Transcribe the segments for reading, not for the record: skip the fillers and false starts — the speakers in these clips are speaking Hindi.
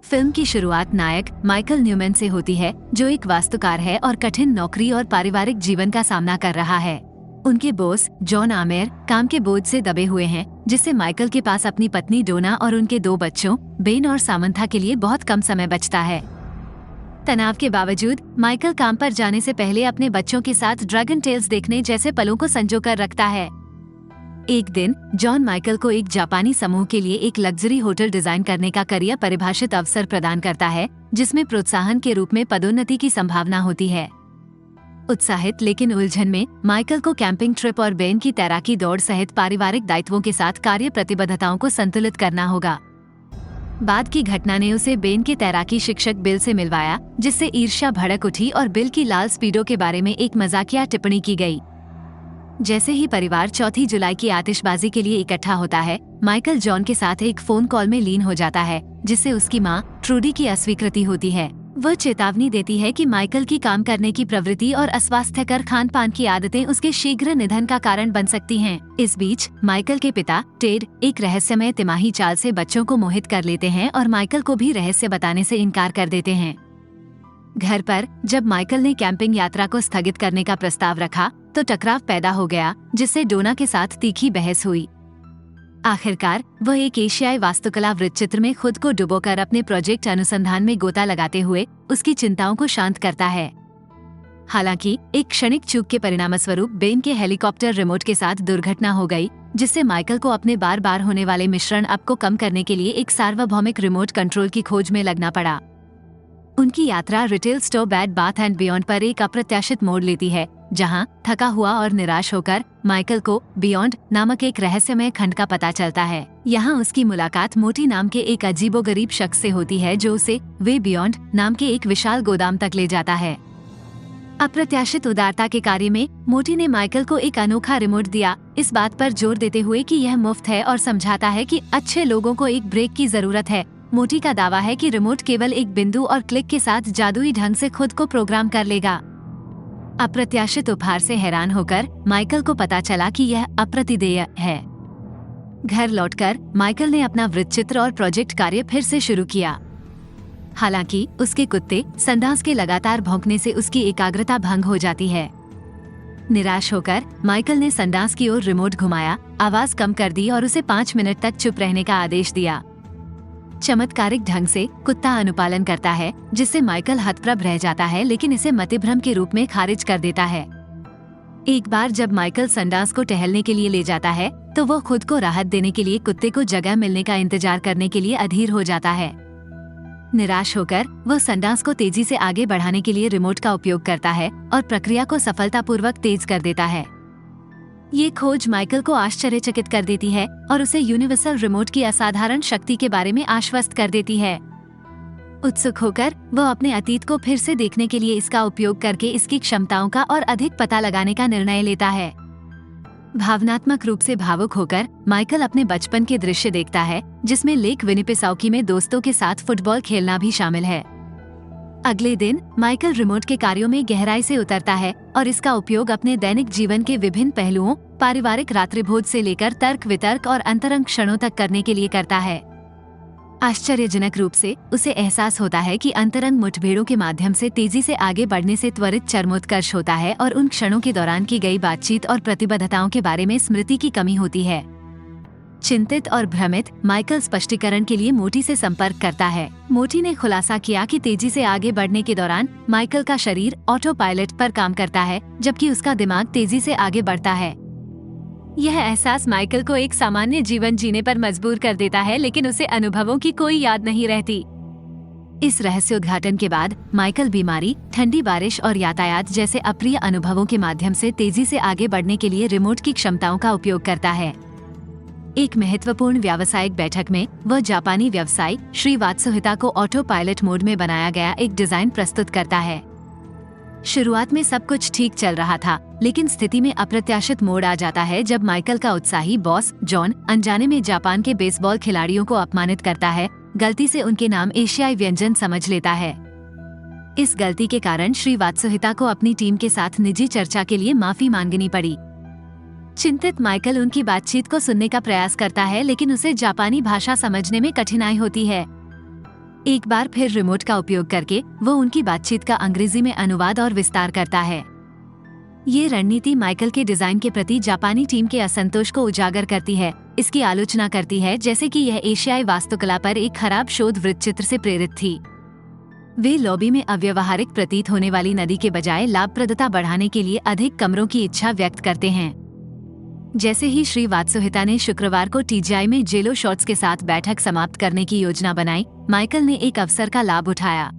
फिल्म की शुरुआत नायक माइकल न्यूमैन से होती है, जो एक वास्तुकार है और कठिन नौकरी और पारिवारिक जीवन का सामना कर रहा है। उनके बॉस जॉन आमेर काम के बोझ से दबे हुए हैं, जिससे माइकल के पास अपनी पत्नी डोना और उनके 2 बच्चों बेन और सामंथा के लिए बहुत कम समय बचता है। तनाव के बावजूद माइकल काम पर जाने से पहले अपने बच्चों के साथ ड्रैगन टेल्स देखने जैसे पलों को संजो कर रखता है। एक दिन जॉन माइकल को एक जापानी समूह के लिए एक लग्जरी होटल डिजाइन करने का करियर परिभाषित अवसर प्रदान करता है, जिसमें प्रोत्साहन के रूप में पदोन्नति की संभावना होती है। उत्साहित लेकिन उलझन में माइकल को कैंपिंग ट्रिप और बेन की तैराकी दौड़ सहित पारिवारिक दायित्वों के साथ कार्य प्रतिबद्धताओं को संतुलित करना होगा। बाद की घटना ने उसे बेन के तैराकी शिक्षक बिल से मिलवाया, जिससे ईर्ष्या भड़क उठी और बिल की लाल स्पीडो के बारे में एक मजाकिया टिप्पणी की गई। जैसे ही परिवार 4 जुलाई की आतिशबाजी के लिए इकट्ठा होता है, माइकल जॉन के साथ एक फोन कॉल में लीन हो जाता है, जिससे उसकी मां ट्रूडी की अस्वीकृति होती है। वह चेतावनी देती है कि माइकल की काम करने की प्रवृत्ति और अस्वास्थ्यकर खान पान की आदतें उसके शीघ्र निधन का कारण बन सकती हैं। इस बीच माइकल के पिता टेड एक रहस्यमय तिमाही चाल से बच्चों को मोहित कर लेते हैं और माइकल को भी रहस्य बताने से इनकार कर देते हैं। घर पर जब माइकल ने कैंपिंग यात्रा को स्थगित करने का प्रस्ताव रखा, तो टकराव पैदा हो गया, जिससे डोना के साथ तीखी बहस हुई। आखिरकार वह एक एशियाई वास्तुकला वृत्तचित्र में खुद को डुबोकर अपने प्रोजेक्ट अनुसंधान में गोता लगाते हुए उसकी चिंताओं को शांत करता है। हालांकि एक क्षणिक चूक के परिणामस्वरूप बेन के हेलीकॉप्टर रिमोट के साथ दुर्घटना हो गई, जिससे माइकल को अपने बार बार होने वाले मिश्रण अप को कम करने के लिए एक सार्वभौमिक रिमोट कंट्रोल की खोज में लगना पड़ा। उनकी यात्रा retail store bed bath and beyond पर एक अप्रत्याशित मोड़ लेती है, जहां थका हुआ और निराश होकर माइकल को बियॉन्ड नामक एक रहस्यमय खंड का पता चलता है। यहां उसकी मुलाकात मोटी नाम के एक अजीबोगरीब शख्स से होती है, जो उसे वे बियॉन्ड नाम के एक विशाल गोदाम तक ले जाता है। अप्रत्याशित उदारता के कार्य में मोटी ने माइकल को एक अनोखा रिमोट दिया, इस बात पर जोर देते हुए कि यह मुफ्त है और समझाता है कि अच्छे लोगों को एक ब्रेक की जरूरत है। मोटी का दावा है कि रिमोट केवल एक बिंदु और क्लिक के साथ जादुई ढंग से खुद को प्रोग्राम कर लेगा। अप्रत्याशित उपहार से हैरान होकर माइकल को पता चला कि यह अप्रतिदेय है। घर लौटकर माइकल ने अपना वृत्तचित्र और प्रोजेक्ट कार्य फिर से शुरू किया। हालांकि उसके कुत्ते संडास के लगातार भौंकने से उसकी एकाग्रता भंग हो जाती है। निराश होकर माइकल ने संडास की ओर रिमोट घुमाया, आवाज कम कर दी और उसे 5 मिनट तक चुप रहने का आदेश दिया। चमत्कारिक ढंग से कुत्ता अनुपालन करता है, जिससे माइकल हतप्रभ रह जाता है, लेकिन इसे मतिभ्रम के रूप में खारिज कर देता है। एक बार जब माइकल संडास को टहलने के लिए ले जाता है, तो वह खुद को राहत देने के लिए कुत्ते को जगह मिलने का इंतजार करने के लिए अधीर हो जाता है। निराश होकर वह संडास को तेजी से आगे बढ़ाने के लिए रिमोट का उपयोग करता है और प्रक्रिया को सफलतापूर्वक तेज कर देता है। ये खोज माइकल को आश्चर्यचकित कर देती है और उसे यूनिवर्सल रिमोट की असाधारण शक्ति के बारे में आश्वस्त कर देती है। उत्सुक होकर वह अपने अतीत को फिर से देखने के लिए इसका उपयोग करके इसकी क्षमताओं का और अधिक पता लगाने का निर्णय लेता है। भावनात्मक रूप से भावुक होकर माइकल अपने बचपन के दृश्य देखता है, जिसमें लेक विनिपेसाउकी में दोस्तों के साथ फुटबॉल खेलना भी शामिल है। अगले दिन माइकल रिमोट के कार्यों में गहराई से उतरता है और इसका उपयोग अपने दैनिक जीवन के विभिन्न पहलुओं, पारिवारिक रात्रिभोज से लेकर तर्क वितर्क और अंतरंग क्षणों तक करने के लिए करता है। आश्चर्यजनक रूप से उसे एहसास होता है कि अंतरंग मुठभेड़ों के माध्यम से तेजी से आगे बढ़ने से त्वरित चरमोत्कर्ष होता है और उन क्षणों के दौरान की गई बातचीत और प्रतिबद्धताओं के बारे में स्मृति की कमी होती है। चिंतित और भ्रमित माइकल स्पष्टीकरण के लिए मोटी से संपर्क करता है। मोटी ने खुलासा किया कि तेजी से आगे बढ़ने के दौरान माइकल का शरीर ऑटो पायलट पर काम करता है, जबकि उसका दिमाग तेजी से आगे बढ़ता है। यह एहसास माइकल को एक सामान्य जीवन जीने पर मजबूर कर देता है, लेकिन उसे अनुभवों की कोई याद नहीं रहती। इस रहस्योद्घाटन के बाद माइकल बीमारी, ठंडी बारिश और यातायात जैसे अप्रिय अनुभवों के माध्यम से तेजी से आगे बढ़ने के लिए रिमोट की क्षमताओं का उपयोग करता है। एक महत्वपूर्ण व्यावसायिक बैठक में वह जापानी व्यवसायी श्री वात्सुहिता को ऑटो पायलट मोड में बनाया गया एक डिजाइन प्रस्तुत करता है। शुरुआत में सब कुछ ठीक चल रहा था, लेकिन स्थिति में अप्रत्याशित मोड़ आ जाता है जब माइकल का उत्साही बॉस जॉन अनजाने में जापान के बेसबॉल खिलाड़ियों को अपमानित करता है, गलती से उनके नाम एशियाई व्यंजन समझ लेता है। इस गलती के कारण श्री वात्सुहिता को अपनी टीम के साथ निजी चर्चा के लिए माफी मांगनी पड़ी। चिंतित माइकल उनकी बातचीत को सुनने का प्रयास करता है, लेकिन उसे जापानी भाषा समझने में कठिनाई होती है। एक बार फिर रिमोट का उपयोग करके वो उनकी बातचीत का अंग्रेजी में अनुवाद और विस्तार करता है। ये रणनीति माइकल के डिजाइन के प्रति जापानी टीम के असंतोष को उजागर करती है। इसकी आलोचना करती है जैसे कि यह एशियाई वास्तुकला पर एक खराब शोध वृत्तचित्र से प्रेरित थी। वे लॉबी में अव्यवहारिक प्रतीत होने वाली नदी के बजाय लाभप्रदता बढ़ाने के लिए अधिक कमरों की इच्छा व्यक्त करते हैं। जैसे ही श्री वात्सुहिता ने शुक्रवार को टीजीआई में जेलो शॉट्स के साथ बैठक समाप्त करने की योजना बनाई, माइकल ने एक अवसर का लाभ उठाया।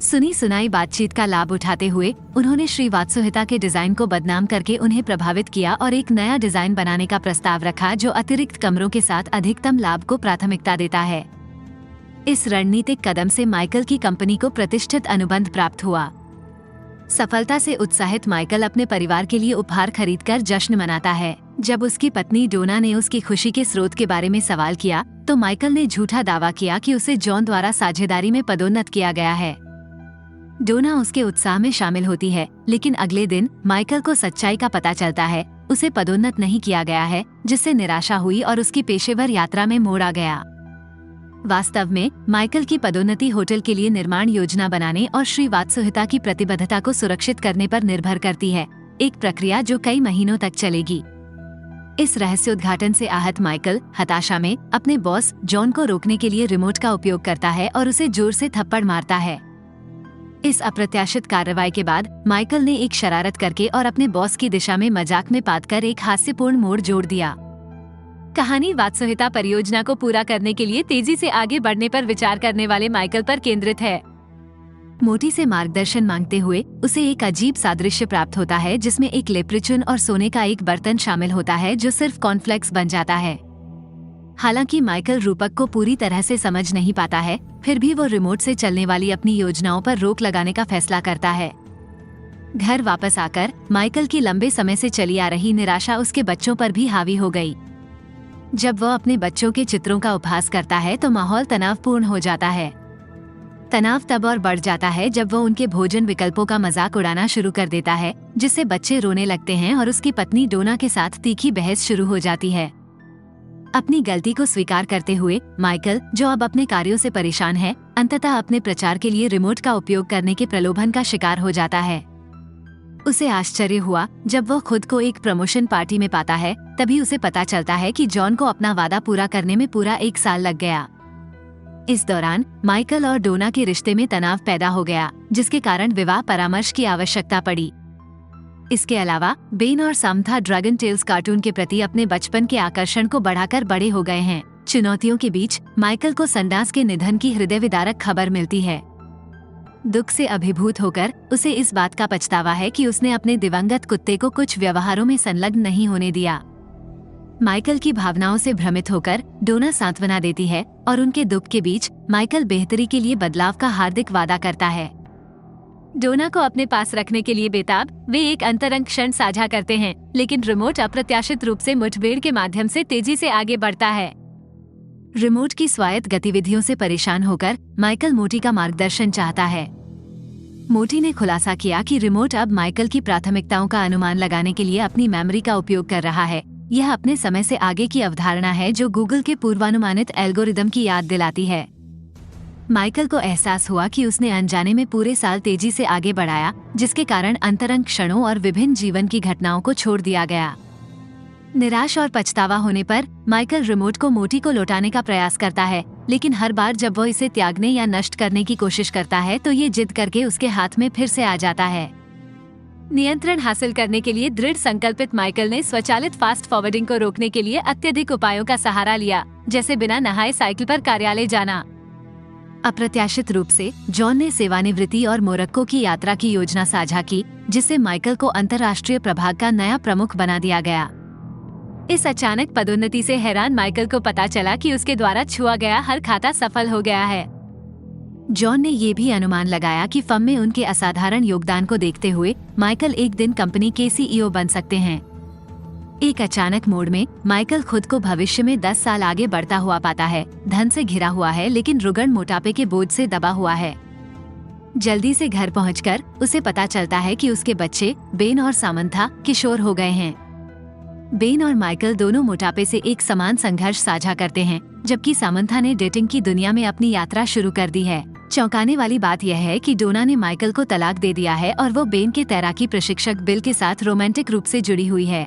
सुनी सुनाई बातचीत का लाभ उठाते हुए उन्होंने श्री वात्सुहिता के डिजाइन को बदनाम करके उन्हें प्रभावित किया और एक नया डिजाइन बनाने का प्रस्ताव रखा जो अतिरिक्त कमरों के साथ अधिकतम लाभ को प्राथमिकता देता है। इस रणनीतिक कदम से माइकल की कंपनी को प्रतिष्ठित अनुबंध प्राप्त हुआ। सफलता से उत्साहित माइकल अपने परिवार के लिए उपहार खरीदकर जश्न मनाता है। जब उसकी पत्नी डोना ने उसकी खुशी के स्रोत के बारे में सवाल किया तो माइकल ने झूठा दावा किया कि उसे जॉन द्वारा साझेदारी में पदोन्नत किया गया है। डोना उसके उत्साह में शामिल होती है, लेकिन अगले दिन माइकल को सच्चाई का पता चलता है, उसे पदोन्नत नहीं किया गया है, जिससे निराशा हुई और उसकी पेशेवर यात्रा में मोड़ आ गया। वास्तव में माइकल की पदोन्नति होटल के लिए निर्माण योजना बनाने और श्री वात्सुहिता की प्रतिबद्धता को सुरक्षित करने पर निर्भर करती है, एक प्रक्रिया जो कई महीनों तक चलेगी। इस रहस्योद्घाटन से आहत माइकल हताशा में अपने बॉस जॉन को रोकने के लिए रिमोट का उपयोग करता है और उसे जोर से थप्पड़ मारता है। इस अप्रत्याशित कार्रवाई के बाद माइकल ने एक शरारत करके और अपने बॉस की दिशा में मजाक में पातकर एक हास्यपूर्ण मोड़ जोड़ दिया। कहानी वात्सुहिता परियोजना को पूरा करने के लिए तेजी से आगे बढ़ने पर विचार करने वाले माइकल पर केंद्रित है। मोटी से मार्गदर्शन मांगते हुए उसे एक अजीब सादृश्य प्राप्त होता है जिसमें एक लेप्रिचुन और सोने का एक बर्तन शामिल होता है जो सिर्फ कॉर्नफ्लेक्स बन जाता है। हालांकि माइकल रूपक को पूरी तरह से समझ नहीं पाता है, फिर भी वो रिमोट से चलने वाली अपनी योजनाओं पर रोक लगाने का फैसला करता है। घर वापस आकर माइकल की लंबे समय से चली आ रही निराशा उसके बच्चों पर भी हावी हो गई। जब वह अपने बच्चों के चित्रों का उपहास करता है तो माहौल तनावपूर्ण हो जाता है। तनाव तब और बढ़ जाता है जब वह उनके भोजन विकल्पों का मजाक उड़ाना शुरू कर देता है, जिससे बच्चे रोने लगते हैं और उसकी पत्नी डोना के साथ तीखी बहस शुरू हो जाती है। अपनी गलती को स्वीकार करते हुए माइकल, जो अब अपने कार्यों से परेशान है, अंततः अपने प्रचार के लिए रिमोट का उपयोग करने के प्रलोभन का शिकार हो जाता है। उसे आश्चर्य हुआ जब वह खुद को एक प्रमोशन पार्टी में पाता है। तभी उसे पता चलता है कि जॉन को अपना वादा पूरा करने में पूरा 1 साल लग गया। इस दौरान माइकल और डोना के रिश्ते में तनाव पैदा हो गया, जिसके कारण विवाह परामर्श की आवश्यकता पड़ी। इसके अलावा बेन और सामथा ड्रैगन टेल्स कार्टून के प्रति अपने बचपन के आकर्षण को बढ़ाकर बड़े हो गए हैं। चुनौतियों के बीच माइकल को संडास के निधन की हृदय विदारक खबर मिलती है। दुख से अभिभूत होकर उसे इस बात का पछतावा है कि उसने अपने दिवंगत कुत्ते को कुछ व्यवहारों में संलग्न नहीं होने दिया। माइकल की भावनाओं से भ्रमित होकर डोना सांत्वना देती है और उनके दुख के बीच माइकल बेहतरी के लिए बदलाव का हार्दिक वादा करता है। डोना को अपने पास रखने के लिए बेताब वे एक अंतरंग क्षण साझा करते हैं, लेकिन रिमोट अप्रत्याशित रूप से मुठभेड़ के माध्यम से तेजी से आगे बढ़ता है। रिमोट की स्वायत्त गतिविधियों से परेशान होकर माइकल मोटी का मार्गदर्शन चाहता है। मोटी ने खुलासा किया कि रिमोट अब माइकल की प्राथमिकताओं का अनुमान लगाने के लिए अपनी मेमोरी का उपयोग कर रहा है। यह अपने समय से आगे की अवधारणा है जो गूगल के पूर्वानुमानित एल्गोरिदम की याद दिलाती है। माइकल को एहसास हुआ कि उसने अनजाने में पूरे साल तेजी से आगे बढ़ाया, जिसके कारण अंतरंग क्षणों और विभिन्न जीवन की घटनाओं को छोड़ दिया गया। निराश और पछतावा होने पर माइकल रिमोट को मोटी को लौटाने का प्रयास करता है, लेकिन हर बार जब वो इसे त्यागने या नष्ट करने की कोशिश करता है तो ये जिद करके उसके हाथ में फिर से आ जाता है। नियंत्रण हासिल करने के लिए दृढ़ संकल्पित माइकल ने स्वचालित फास्ट फॉरवर्डिंग को रोकने के लिए अत्यधिक उपायों का सहारा लिया, जैसे बिना नहाए साइकिल पर कार्यालय जाना। अप्रत्याशित रूप से जॉन ने सेवानिवृत्ति और मोरक्को की यात्रा की योजना साझा की, जिससे माइकल को अंतर्राष्ट्रीय प्रभाग का नया प्रमुख बना दिया गया। इस अचानक पदोन्नति से हैरान माइकल को पता चला कि उसके द्वारा छुआ गया हर खाता सफल हो गया है। जॉन ने ये भी अनुमान लगाया कि फर्म में उनके असाधारण योगदान को देखते हुए माइकल एक दिन कंपनी के सीईओ बन सकते हैं। एक अचानक मोड़ में माइकल खुद को भविष्य में 10 साल आगे बढ़ता हुआ पाता है। धन से घिरा हुआ है, लेकिन रुग्ण मोटापे के बोझ से दबा हुआ है। जल्दी से घर पहुंचकर उसे पता चलता है कि उसके बच्चे बेन और सामंथा किशोर हो गए हैं। बेन और माइकल दोनों मोटापे से एक समान संघर्ष साझा करते हैं, जबकि सामंथा ने डेटिंग की दुनिया में अपनी यात्रा शुरू कर दी है। चौंकाने वाली बात यह है कि डोना ने माइकल को तलाक दे दिया है और वो बेन के तैराकी प्रशिक्षक बिल के साथ रोमांटिक रूप से जुड़ी हुई है।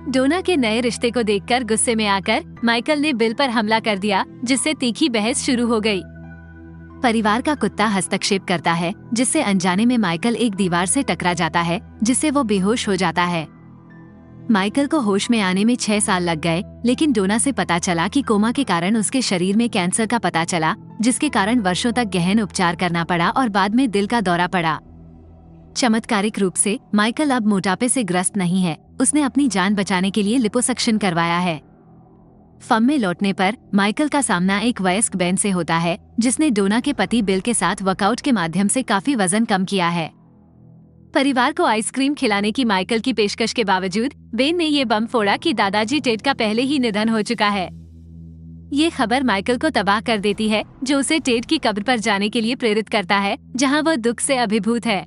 डोना के नए रिश्ते को देखकर गुस्से में आकर माइकल ने बिल पर हमला कर दिया, जिससे तीखी बहस शुरू हो गई। परिवार का कुत्ता हस्तक्षेप करता है, जिससे अनजाने में माइकल एक दीवार से टकरा जाता है, जिससे वो बेहोश हो जाता है। माइकल को होश में आने में 6 साल लग गए, लेकिन डोना से पता चला कि कोमा के कारण उसके शरीर में कैंसर का पता चला, जिसके कारण वर्षों तक गहन उपचार करना पड़ा और बाद में दिल का दौरा पड़ा। चमत्कारिक रूप से माइकल अब मोटापे से ग्रस्त नहीं है। उसने अपनी जान बचाने के लिए लिपोसक्शन करवाया है। फर्म में लौटने पर माइकल का सामना एक वयस्क बेन से होता है, जिसने डोना के पति बिल के साथ वर्कआउट के माध्यम से काफी वजन कम किया है। परिवार को आइसक्रीम खिलाने की माइकल की पेशकश के बावजूद बेन ने ये बम फोड़ा कि दादाजी टेड का पहले ही निधन हो चुका है। ये खबर माइकल को तबाह कर देती है, जो उसे टेड की कब्र पर जाने के लिए प्रेरित करता है, जहां वह दुख से अभिभूत है।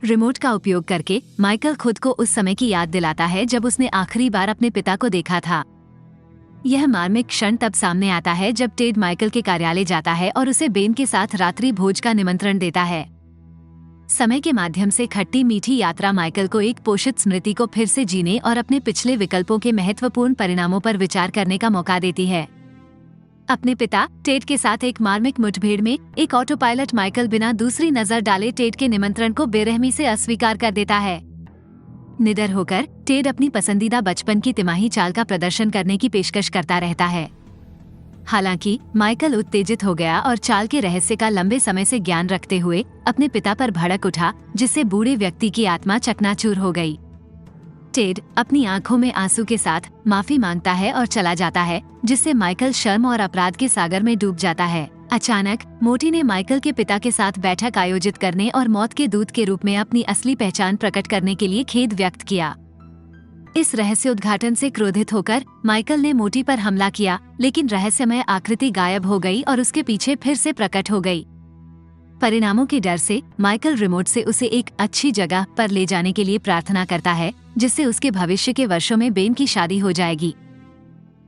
रिमोट का उपयोग करके माइकल खुद को उस समय की याद दिलाता है जब उसने आखिरी बार अपने पिता को देखा था। यह मार्मिक क्षण तब सामने आता है जब टेड माइकल के कार्यालय जाता है और उसे बेन के साथ रात्रि भोज का निमंत्रण देता है। समय के माध्यम से खट्टी मीठी यात्रा माइकल को एक पोषित स्मृति को फिर से जीने और अपने पिछले विकल्पों के महत्वपूर्ण परिणामों पर विचार करने का मौका देती है। अपने पिता टेड के साथ एक मार्मिक मुठभेड़ में एक ऑटो पायलट माइकल बिना दूसरी नजर डाले टेड के निमंत्रण को बेरहमी से अस्वीकार कर देता है। निडर होकर टेड अपनी पसंदीदा बचपन की तिमाही चाल का प्रदर्शन करने की पेशकश करता रहता है। हालांकि माइकल उत्तेजित हो गया और चाल के रहस्य का लंबे समय से ज्ञान रखते हुए अपने पिता पर भड़क उठा, जिससे बूढ़े व्यक्ति की आत्मा चकनाचूर हो गई। टेड अपनी आंखों में आंसू के साथ माफी मांगता है और चला जाता है, जिससे माइकल शर्म और अपराध के सागर में डूब जाता है। अचानक मोटी ने माइकल के पिता के साथ बैठक आयोजित करने और मौत के दूत के रूप में अपनी असली पहचान प्रकट करने के लिए खेद व्यक्त किया। इस रहस्य उद्घाटन से क्रोधित होकर माइकल ने मोटी पर हमला किया, लेकिन रहस्यमय आकृति गायब हो गई और उसके पीछे फिर से प्रकट हो गई। परिणामों के डर से माइकल रिमोट से उसे एक अच्छी जगह पर ले जाने के लिए प्रार्थना करता है, जिससे उसके भविष्य के वर्षों में बेन की शादी हो जाएगी।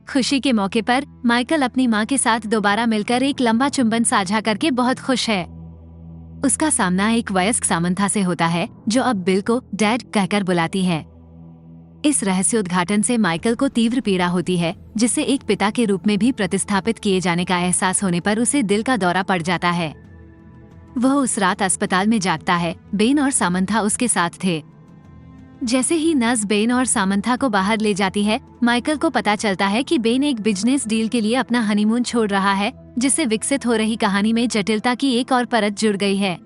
खुशी के मौके पर माइकल अपनी मां के साथ दोबारा मिलकर एक लंबा चुंबन साझा करके बहुत खुश है। उसका सामना एक वयस्क सामंथा से होता है, जो अब बिल को डैड कहकर बुलाती है। इस रहस्य उद्घाटन से माइकल को तीव्र पीड़ा होती है, जिससे एक पिता के रूप में भी प्रतिस्थापित किए जाने का एहसास होने पर उसे दिल का दौरा पड़ जाता है। वह उस रात अस्पताल में जागता है। बेन और सामंथा उसके साथ थे। जैसे ही नर्स बेन और सामंथा को बाहर ले जाती है, माइकल को पता चलता है कि बेन एक बिजनेस डील के लिए अपना हनीमून छोड़ रहा है, जिससे विकसित हो रही कहानी में जटिलता की एक और परत जुड़ गई है।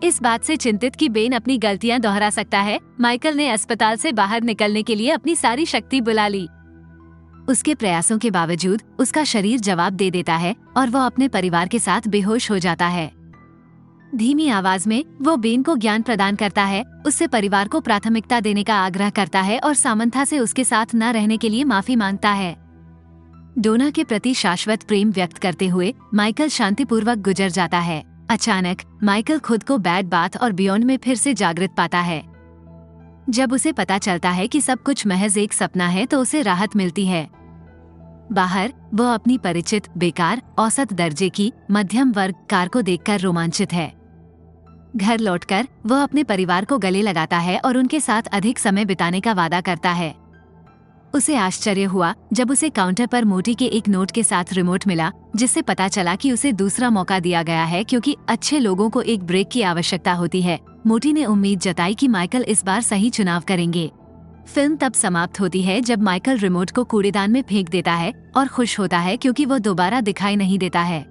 इस बात से चिंतित कि बेन अपनी गलतियां दोहरा सकता है, माइकल ने अस्पताल से बाहर निकलने के लिए अपनी सारी शक्ति बुला ली। उसके प्रयासों के बावजूद उसका शरीर जवाब दे देता है और वह अपने परिवार के साथ बेहोश हो जाता है। धीमी आवाज में वो बेन को ज्ञान प्रदान करता है, उससे परिवार को प्राथमिकता देने का आग्रह करता है और सामंथा से उसके साथ न रहने के लिए माफी मांगता है। डोना के प्रति शाश्वत प्रेम व्यक्त करते हुए माइकल शांतिपूर्वक गुजर जाता है। अचानक माइकल खुद को बैड बाथ और बियॉन्ड में फिर से जागृत पाता है। जब उसे पता चलता है कि सब कुछ महज एक सपना है, तो उसे राहत मिलती है। बाहर वह अपनी परिचित बेकार औसत दर्जे की मध्यम वर्ग कार को देखकर रोमांचित है। घर लौटकर वह अपने परिवार को गले लगाता है और उनके साथ अधिक समय बिताने का वादा करता है। उसे आश्चर्य हुआ जब उसे काउंटर पर मोटी के एक नोट के साथ रिमोट मिला, जिससे पता चला कि उसे दूसरा मौका दिया गया है, क्योंकि अच्छे लोगों को एक ब्रेक की आवश्यकता होती है। मोटी ने उम्मीद जताई कि माइकल इस बार सही चुनाव करेंगे। फिल्म तब समाप्त होती है जब माइकल रिमोट को कूड़ेदान में फेंक देता है और खुश होता है, क्योंकि वो दोबारा दिखाई नहीं देता है।